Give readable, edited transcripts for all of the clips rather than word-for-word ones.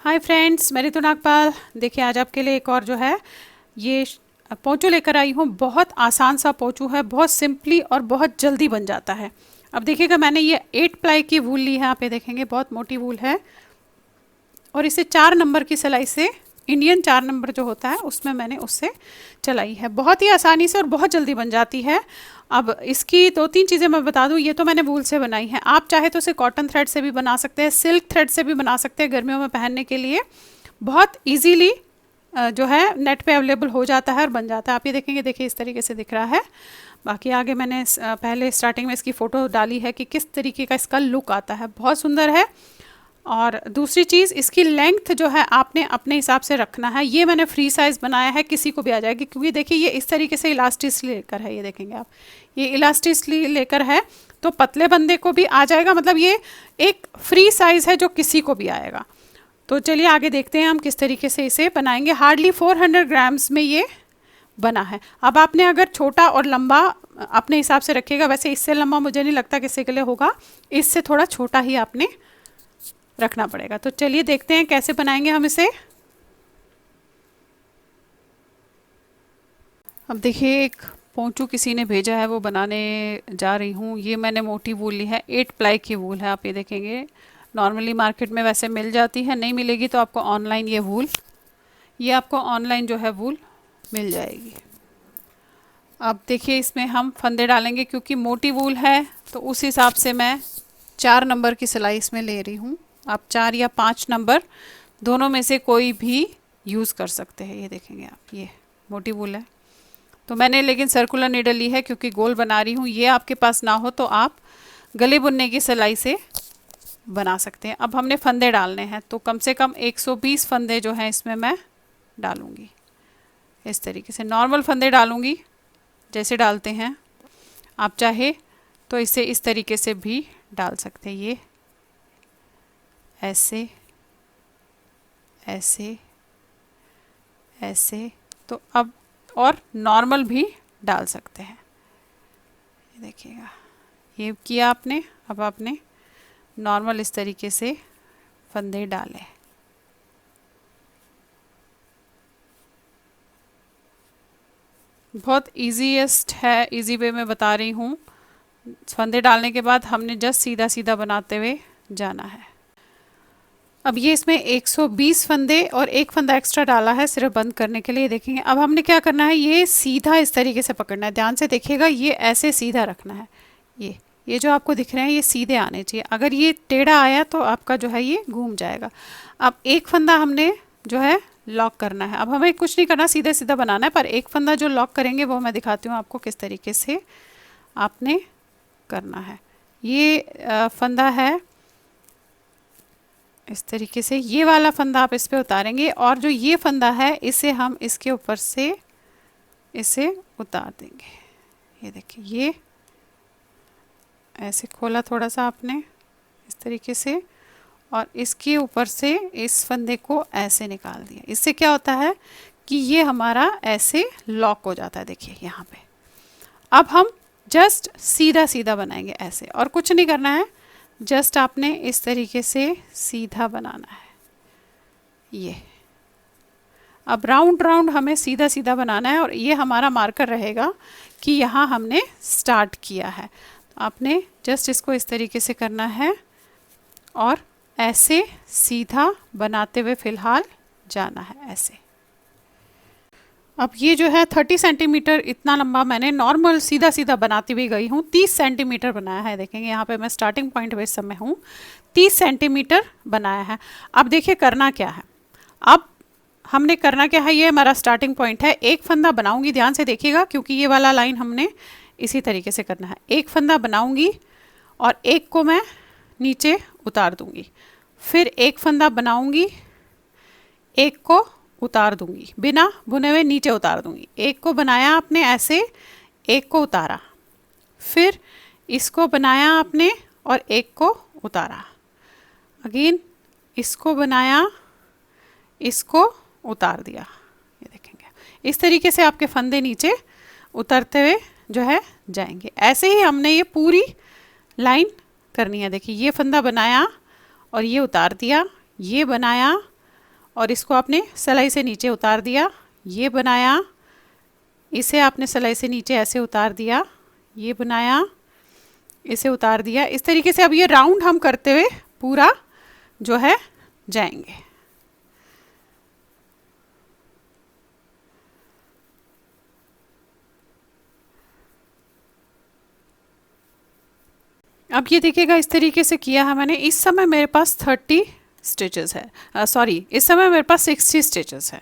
Hi friends, मैं रितु नागपाल। देखिए आज आपके लिए एक और जो है ये पोंचू लेकर आई हूँ। बहुत आसान सा पोंचू है, बहुत सिंपली और बहुत जल्दी बन जाता है। अब देखिएगा, मैंने ये 8 प्लाई की वूल ली है। आप ये देखेंगे बहुत मोटी वूल है और इसे 4 नंबर की सिलाई से, इंडियन 4 नंबर जो होता है उसमें मैंने उससे चलाई है। बहुत ही आसानी से और बहुत जल्दी बन जाती है। अब इसकी 2-3 चीज़ें मैं बता दूं। ये तो मैंने वूल से बनाई है, आप चाहे तो इसे कॉटन थ्रेड से भी बना सकते हैं, सिल्क थ्रेड से भी बना सकते हैं। गर्मियों में पहनने के लिए बहुत इजीली जो है नेट पे अवेलेबल हो जाता है और बन जाता है। आप ये देखेंगे, देखिए इस तरीके से दिख रहा है। बाकी आगे मैंने पहले स्टार्टिंग में इसकी फ़ोटो डाली है कि किस तरीके का इसका लुक आता है, बहुत सुंदर है। और दूसरी चीज़, इसकी लेंथ जो है आपने अपने हिसाब से रखना है। ये मैंने फ्री साइज़ बनाया है, किसी को भी आ जाएगी, क्योंकि देखिए ये इस तरीके से इलास्टिकली लेकर है। ये देखेंगे आप, ये इलास्टिकली लेकर है तो पतले बंदे को भी आ जाएगा। मतलब ये एक फ्री साइज़ है जो किसी को भी आएगा। तो चलिए आगे देखते हैं हम किस तरीके से इसे बनाएंगे। हार्डली 400 ग्राम्स में ये बना है। अब आपने अगर छोटा और लंबा अपने हिसाब से रखिएगा। वैसे इससे लंबा मुझे नहीं लगता किसी के लिए होगा, इससे थोड़ा छोटा ही आपने रखना पड़ेगा। तो चलिए देखते हैं कैसे बनाएंगे हम इसे। अब देखिए एक पोंचू किसी ने भेजा है, वो बनाने जा रही हूँ। ये मैंने मोटी वूल ली है, 8 प्लाई की वूल है। आप ये देखेंगे, नॉर्मली मार्केट में वैसे मिल जाती है, नहीं मिलेगी तो आपको ऑनलाइन ये आपको ऑनलाइन जो है वूल मिल जाएगी। अब देखिए इसमें हम फंदे डालेंगे, क्योंकि मोटी वूल है तो उस हिसाब से मैं 4 नंबर की सिलाई इसमें ले रही हूँ। आप 4 या 5 नंबर दोनों में से कोई भी यूज़ कर सकते हैं। ये देखेंगे आप, ये मोटी वूल है तो मैंने लेकिन सर्कुलर नीडल ली है क्योंकि गोल बना रही हूँ। ये आपके पास ना हो तो आप गले बुनने की सिलाई से बना सकते हैं। अब हमने फंदे डालने हैं, तो कम से कम 120 फंदे जो हैं इसमें मैं डालूँगी। इस तरीके से नॉर्मल फंदे डालूँगी जैसे डालते हैं। आप चाहे तो इसे इस तरीके से भी डाल सकते हैं, ये ऐसे ऐसे ऐसे। तो अब और नॉर्मल भी डाल सकते हैं। ये देखिएगा, ये किया आपने। अब आपने नॉर्मल इस तरीके से फंदे डाले। बहुत ईजीएस्ट है, इजी वे में बता रही हूँ। फंदे डालने के बाद हमने जस्ट सीधा सीधा बनाते हुए जाना है। अब ये इसमें 120 फंदे और एक फंदा एक्स्ट्रा डाला है सिर्फ बंद करने के लिए। देखेंगे अब हमने क्या करना है, ये सीधा इस तरीके से पकड़ना है। ध्यान से देखिएगा, ये ऐसे सीधा रखना है। ये जो आपको दिख रहे हैं ये सीधे आने चाहिए। अगर ये टेढ़ा आया तो आपका जो है ये घूम जाएगा। अब एक फंदा हमने जो है लॉक करना है। अब हमें कुछ नहीं करना, सीधे सीधा बनाना है, पर एक फंदा जो लॉक करेंगे वो मैं दिखाती हूँ आपको किस तरीके से आपने करना है। ये फंदा है इस तरीके से, ये वाला फंदा आप इस पे उतारेंगे और जो ये फंदा है इसे हम इसके ऊपर से इसे उतार देंगे। ये देखिए, ये ऐसे खोला थोड़ा सा आपने इस तरीके से और इसके ऊपर से इस फंदे को ऐसे निकाल दिया। इससे क्या होता है कि ये हमारा ऐसे लॉक हो जाता है। देखिए यहाँ पे। अब हम जस्ट सीधा सीधा बनाएंगे ऐसे, और कुछ नहीं करना है, जस्ट आपने इस तरीके से सीधा बनाना है। ये अब राउंड राउंड हमें सीधा सीधा बनाना है और ये हमारा मार्कर रहेगा कि यहाँ हमने स्टार्ट किया है। तो आपने जस्ट इसको इस तरीके से करना है और ऐसे सीधा बनाते हुए फिलहाल जाना है ऐसे। अब ये जो है 30 सेंटीमीटर इतना लंबा मैंने नॉर्मल सीधा सीधा बनाती हुई गई हूँ। 30 सेंटीमीटर बनाया है। देखेंगे यहाँ पे मैं स्टार्टिंग पॉइंट पे इस समय हूँ, 30 सेंटीमीटर बनाया है। अब देखिए करना क्या है, अब हमने करना क्या है, ये हमारा स्टार्टिंग पॉइंट है। एक फंदा बनाऊंगी, ध्यान से देखिएगा, क्योंकि ये वाला लाइन हमने इसी तरीके से करना है। एक फंदा बनाऊंगी और एक को मैं नीचे उतार दूंगी, फिर एक फंदा बनाऊंगी, एक को उतार दूंगी, बिना बुने हुए नीचे उतार दूंगी। एक को बनाया आपने ऐसे, एक को उतारा, फिर इसको बनाया आपने और एक को उतारा, अगेन इसको बनाया, इसको उतार दिया। ये देखेंगे इस तरीके से आपके फंदे नीचे उतरते हुए जो है जाएंगे। ऐसे ही हमने ये पूरी लाइन करनी है। देखिए ये फंदा बनाया और ये उतार दिया, ये बनाया और इसको आपने सिलाई से नीचे उतार दिया, ये बनाया, इसे आपने सिलाई से नीचे ऐसे उतार दिया, ये बनाया, इसे उतार दिया। इस तरीके से अब ये राउंड हम करते हुए पूरा जो है जाएंगे। अब ये देखिएगा इस तरीके से किया है मैंने। इस समय मेरे पास 30 स्टिचेस है, सॉरी इस समय मेरे पास 60 स्टिचेस है।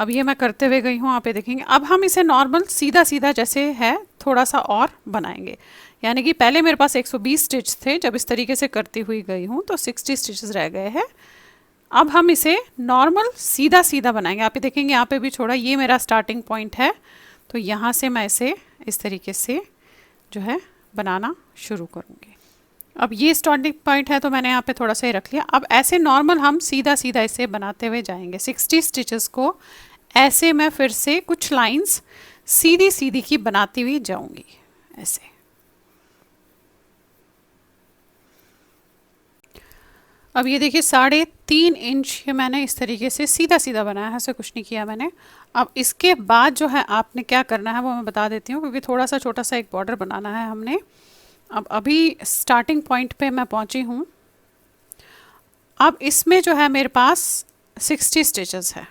अब ये मैं करते हुए गई हूँ, आप ये देखेंगे। अब हम इसे नॉर्मल सीधा सीधा जैसे है थोड़ा सा और बनाएंगे, यानी कि पहले मेरे पास 120 स्टिच थे, जब इस तरीके से करती हुई गई हूँ तो 60 स्टिचेस रह गए हैं। अब हम इसे नॉर्मल सीधा सीधा बनाएंगे। आप ये देखेंगे यहाँ पे भी छोड़ा, ये मेरा स्टार्टिंग पॉइंट है, तो यहाँ से मैं इसे इस तरीके से जो है बनाना शुरू करूँगी। अब ये स्टार्टिंग पॉइंट है तो मैंने यहाँ पे थोड़ा सा ही रख लिया। अब ऐसे नॉर्मल हम सीधा सीधा इसे बनाते हुए जाएंगे। 60 स्टिचेस को ऐसे मैं फिर से कुछ लाइंस सीधी सीधी की बनाती हुई जाऊंगी ऐसे। अब ये देखिए 3.5 इंच ये मैंने इस तरीके से सीधा सीधा बनाया है, ऐसे कुछ नहीं किया मैंने। अब इसके बाद जो है आपने क्या करना है वो मैं बता देती हूँ, क्योंकि थोड़ा सा छोटा सा एक बॉर्डर बनाना है हमने। अब अभी स्टार्टिंग पॉइंट पे मैं पहुँची हूँ। अब इसमें जो है मेरे पास 60 स्टिचेस है।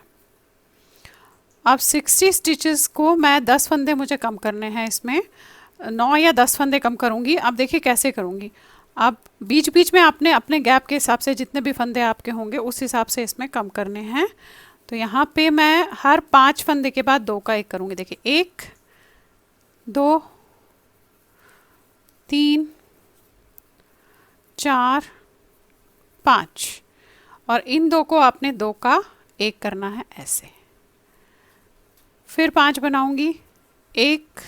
अब 60 स्टिचेस को मैं 10 फंदे मुझे कम करने हैं, इसमें 9 या 10 फंदे कम करूँगी। अब देखिए कैसे करूँगी। अब बीच बीच में आपने अपने गैप के हिसाब से जितने भी फंदे आपके होंगे उस हिसाब से इसमें कम करने हैं। तो यहाँ पे मैं हर 5 फंदे के बाद 2 का 1 करूँगी। देखिए 1 2 3 4 5, और इन 2 को आपने 2 का 1 करना है ऐसे। फिर 5 बनाऊंगी, 1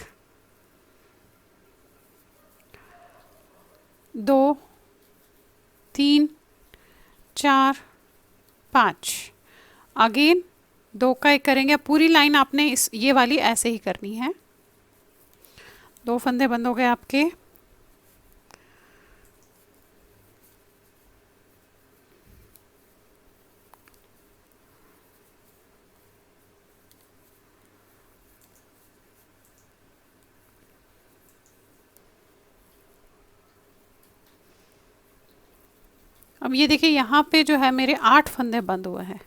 2 3 4 5, अगेन 2 का 1 करेंगे। पूरी लाइन आपने इस ये वाली ऐसे ही करनी है। 2 फंदे बंद हो गए आपके। अब ये देखिए यहाँ पे जो है मेरे 8 फंदे बंद हुए हैं,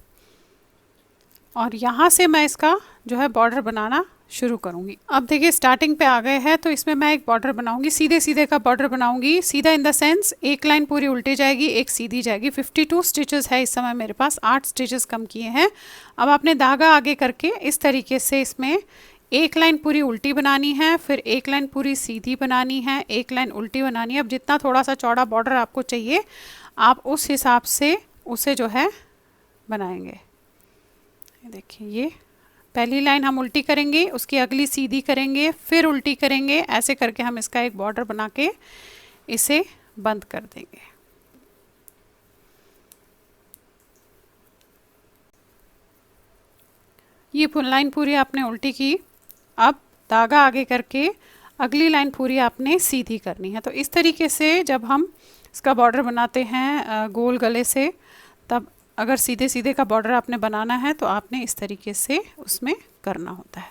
और यहाँ से मैं इसका जो है बॉर्डर बनाना शुरू करूँगी। अब देखिए स्टार्टिंग पे आ गए हैं, तो इसमें मैं एक बॉर्डर बनाऊंगी, सीधे सीधे का बॉर्डर बनाऊंगी। सीधा इन द सेंस एक लाइन पूरी उल्टी जाएगी, एक सीधी जाएगी। 52 स्टिचेस है इस समय मेरे पास, 8 स्टिचेस कम किए हैं। अब आपने धागा आगे करके इस तरीके से इसमें एक लाइन पूरी उल्टी बनानी है, फिर एक लाइन पूरी सीधी बनानी है, एक लाइन उल्टी बनानी है। अब जितना थोड़ा सा चौड़ा बॉर्डर आपको चाहिए आप उस हिसाब से उसे जो है बनाएंगे। देखिए ये पहली लाइन हम उल्टी करेंगे, उसकी अगली सीधी करेंगे, फिर उल्टी करेंगे, ऐसे करके हम इसका एक बॉर्डर बना के इसे बंद कर देंगे। ये लाइन पूरी आपने उल्टी की। अब धागा आगे करके अगली लाइन पूरी आपने सीधी करनी है। तो इस तरीके से जब हम इसका बॉर्डर बनाते हैं गोल गले से, तब अगर सीधे सीधे का बॉर्डर आपने बनाना है तो आपने इस तरीके से उसमें करना होता है।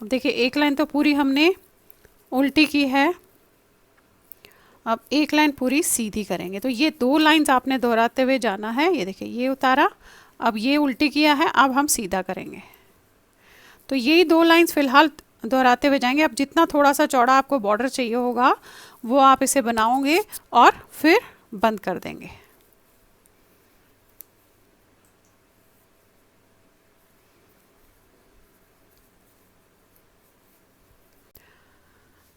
अब देखिए एक लाइन तो पूरी हमने उल्टी की है, अब एक लाइन पूरी सीधी करेंगे। तो ये 2 लाइंस आपने दोहराते हुए जाना है। ये देखिए ये उतारा, अब ये उल्टी किया है, अब हम सीधा करेंगे। तो यही 2 लाइंस फिलहाल दोहराते हुए जाएंगे। अब जितना थोड़ा सा चौड़ा आपको बॉर्डर चाहिए होगा वो आप इसे बनाओगे और फिर बंद कर देंगे।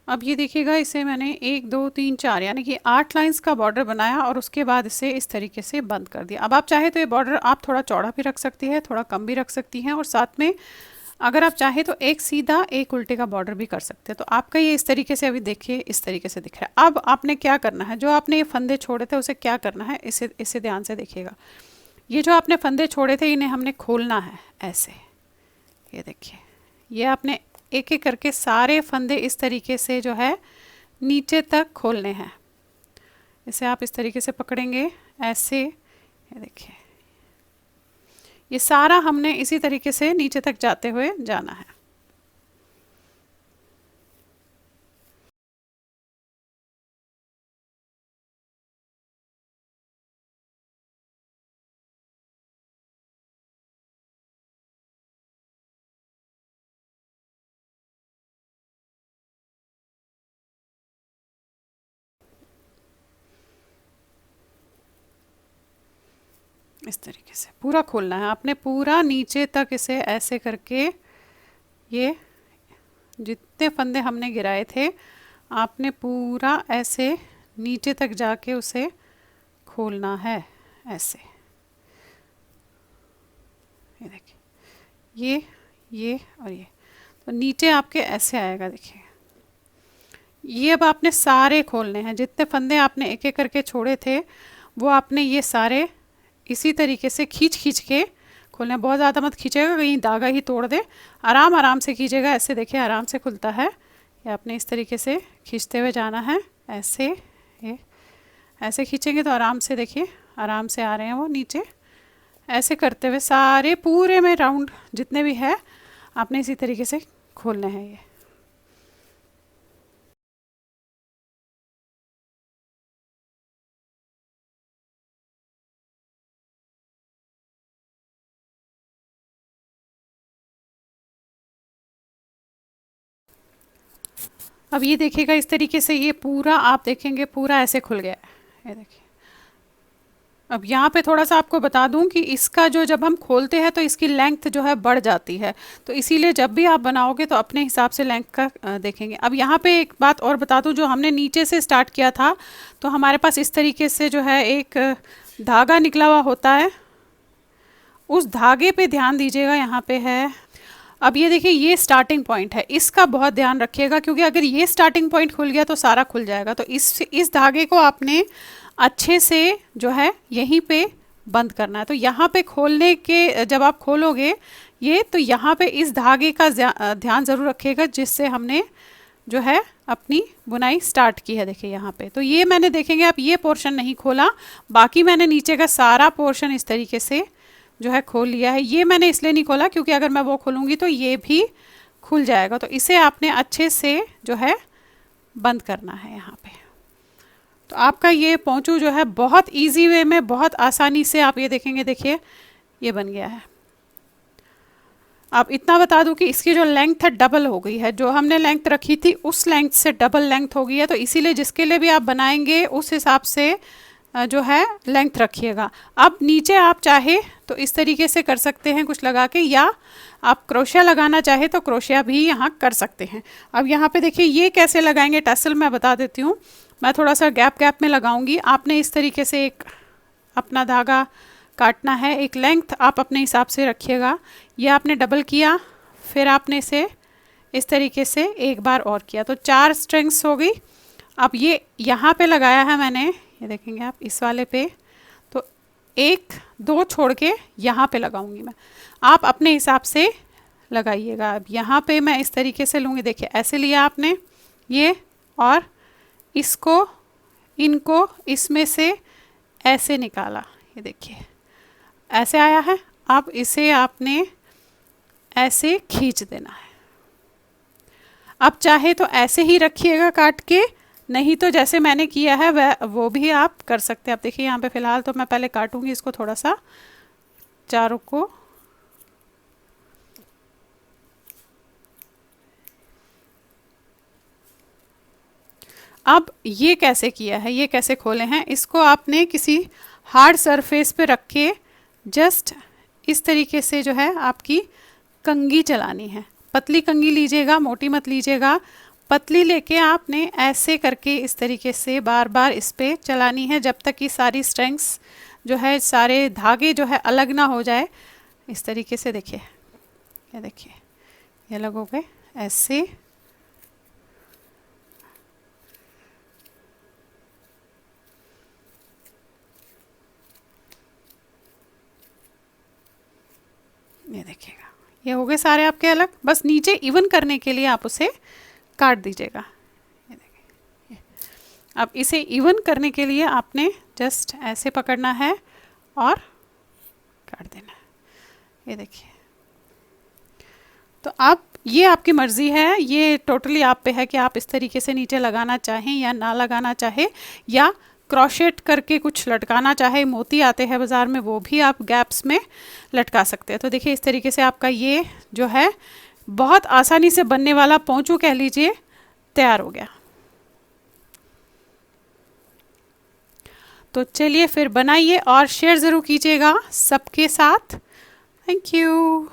अब ये देखिएगा इसे मैंने 1 2 3 4 यानी कि 8 लाइंस का बॉर्डर बनाया और उसके बाद इसे इस तरीके से बंद कर दिया। अब आप चाहे तो ये बॉर्डर आप थोड़ा चौड़ा भी रख सकती है, थोड़ा कम भी रख सकती हैं, और साथ में अगर आप चाहे तो एक सीधा एक उल्टे का बॉर्डर भी कर सकते हैं। तो आपका ये इस तरीके से अभी देखिए इस तरीके से दिख रहा है। अब आपने क्या करना है, जो आपने ये फंदे छोड़े थे उसे क्या करना है, इसे ध्यान से देखिएगा। ये जो आपने फंदे छोड़े थे इन्हें हमने खोलना है ऐसे। ये देखिए ये आपने एक एक करके सारे फंदे इस तरीके से जो है नीचे तक खोलने हैं। इसे आप इस तरीके से पकड़ेंगे ऐसे। ये देखिए ये सारा हमने इसी तरीके से नीचे तक जाते हुए जाना है। इस तरीके से पूरा खोलना है आपने, पूरा नीचे तक इसे ऐसे करके, ये जितने फंदे हमने गिराए थे आपने पूरा ऐसे नीचे तक जाके उसे खोलना है ऐसे। ये देखिए, ये और ये, तो नीचे आपके ऐसे आएगा। देखिए ये अब आपने सारे खोलने हैं, जितने फंदे आपने एक एक करके छोड़े थे वो आपने ये सारे इसी तरीके से खींच खींच के खोलना है। बहुत ज़्यादा मत खींचेगा, कहीं धागा ही तोड़ दे, आराम आराम से खींचेगा। ऐसे देखिए आराम से खुलता है। ये आपने इस तरीके से खींचते हुए जाना है ऐसे। ये ऐसे खींचेंगे तो आराम से, देखिए आराम से आ रहे हैं वो नीचे। ऐसे करते हुए सारे पूरे में राउंड जितने भी है आपने इसी तरीके से खोलने हैं ये। अब ये देखिएगा इस तरीके से, ये पूरा आप देखेंगे पूरा ऐसे खुल गया है। ये देखिए, अब यहाँ पे थोड़ा सा आपको बता दूं कि इसका जो जब हम खोलते हैं तो इसकी लेंथ जो है बढ़ जाती है, तो इसीलिए जब भी आप बनाओगे तो अपने हिसाब से लेंथ का देखेंगे। अब यहाँ पे एक बात और बता दूं, जो हमने नीचे से स्टार्ट किया था तो हमारे पास इस तरीके से जो है एक धागा निकला हुआ होता है, उस धागे पे ध्यान दीजिएगा। यहाँ पे है, अब ये देखिए ये स्टार्टिंग पॉइंट है, इसका बहुत ध्यान रखिएगा क्योंकि अगर ये स्टार्टिंग पॉइंट खुल गया तो सारा खुल जाएगा। तो इस धागे को आपने अच्छे से जो है यहीं पे बंद करना है। तो यहाँ पे खोलने के, जब आप खोलोगे ये, तो यहाँ पे इस धागे का ध्यान ज़रूर रखिएगा जिससे हमने जो है अपनी बुनाई स्टार्ट की है। देखिए यहाँ पे, तो ये मैंने देखेंगे आप ये पोर्शन नहीं खोला, बाकी मैंने नीचे का सारा पोर्शन इस तरीके से जो है खोल लिया है। ये मैंने इसलिए नहीं खोला क्योंकि अगर मैं वो खोलूँगी तो ये भी खुल जाएगा, तो इसे आपने अच्छे से जो है बंद करना है यहाँ पे। तो आपका ये पोंचू जो है बहुत इजी वे में, बहुत आसानी से आप ये देखेंगे, देखिए ये बन गया है। अब इतना बता दूं कि इसकी जो लेंथ है डबल हो गई है, जो हमने लेंथ रखी थी उस लेंथ से डबल लेंथ हो गई है। तो इसीलिए जिसके लिए भी आप बनाएंगे उस हिसाब से जो है लेंथ रखिएगा। अब नीचे आप चाहे तो इस तरीके से कर सकते हैं कुछ लगा के, या आप क्रोशिया लगाना चाहे तो क्रोशिया भी यहाँ कर सकते हैं। अब यहाँ पे देखिए ये कैसे लगाएंगे टैसल, मैं बता देती हूँ। मैं थोड़ा सा गैप गैप में लगाऊंगी। आपने इस तरीके से एक अपना धागा काटना है, एक लेंथ आप अपने हिसाब से रखिएगा। ये आपने डबल किया, फिर आपने इसे इस तरीके से एक बार और किया, तो 4 स्ट्रिंग्स हो गई। अब ये यहाँ पे लगाया है मैंने, ये देखेंगे आप इस वाले पे, तो 1 2 छोड़ के यहाँ पे लगाऊंगी मैं। आप अपने हिसाब से लगाइएगा। अब यहाँ पे मैं इस तरीके से लूँगी, देखिए ऐसे लिया आपने ये, और इसको इनको इसमें से ऐसे निकाला, ये देखिए ऐसे आया है। अब इसे आपने ऐसे खींच देना है। अब चाहे तो ऐसे ही रखिएगा काट के, नहीं तो जैसे मैंने किया है वह वो भी आप कर सकते हैं। अब देखिए यहाँ पे फ़िलहाल तो मैं पहले काटूंगी इसको थोड़ा सा, चारों को। अब ये कैसे किया है, ये कैसे खोले हैं, इसको आपने किसी हार्ड सरफेस पे रख के जस्ट इस तरीके से जो है आपकी कंघी चलानी है। पतली कंघी लीजिएगा, मोटी मत लीजिएगा। पतली लेके आपने ऐसे करके इस तरीके से बार बार इस पे चलानी है जब तक कि सारी स्ट्रिंग्स जो है, सारे धागे जो है अलग ना हो जाए। इस तरीके से देखिए, ये देखिए ये अलग हो गए ऐसे। ये देखिएगा ये हो गए सारे आपके अलग। बस नीचे इवन करने के लिए आप उसे काट दीजिएगा। ये देखिए, अब इसे इवन करने के लिए आपने जस्ट ऐसे पकड़ना है और काट देना है। ये देखिए। तो आप, ये आपकी मर्ज़ी है, ये टोटली आप पे है कि आप इस तरीके से नीचे लगाना चाहें या ना लगाना चाहे, या क्रोशेट करके कुछ लटकाना चाहे। मोती आते हैं बाज़ार में, वो भी आप गैप्स में लटका सकते हैं। तो देखिए इस तरीके से आपका ये जो है बहुत आसानी से बनने वाला पोंचू कह लीजिए तैयार हो गया। तो चलिए फिर बनाइए और शेयर ज़रूर कीजिएगा सबके साथ। Thank you.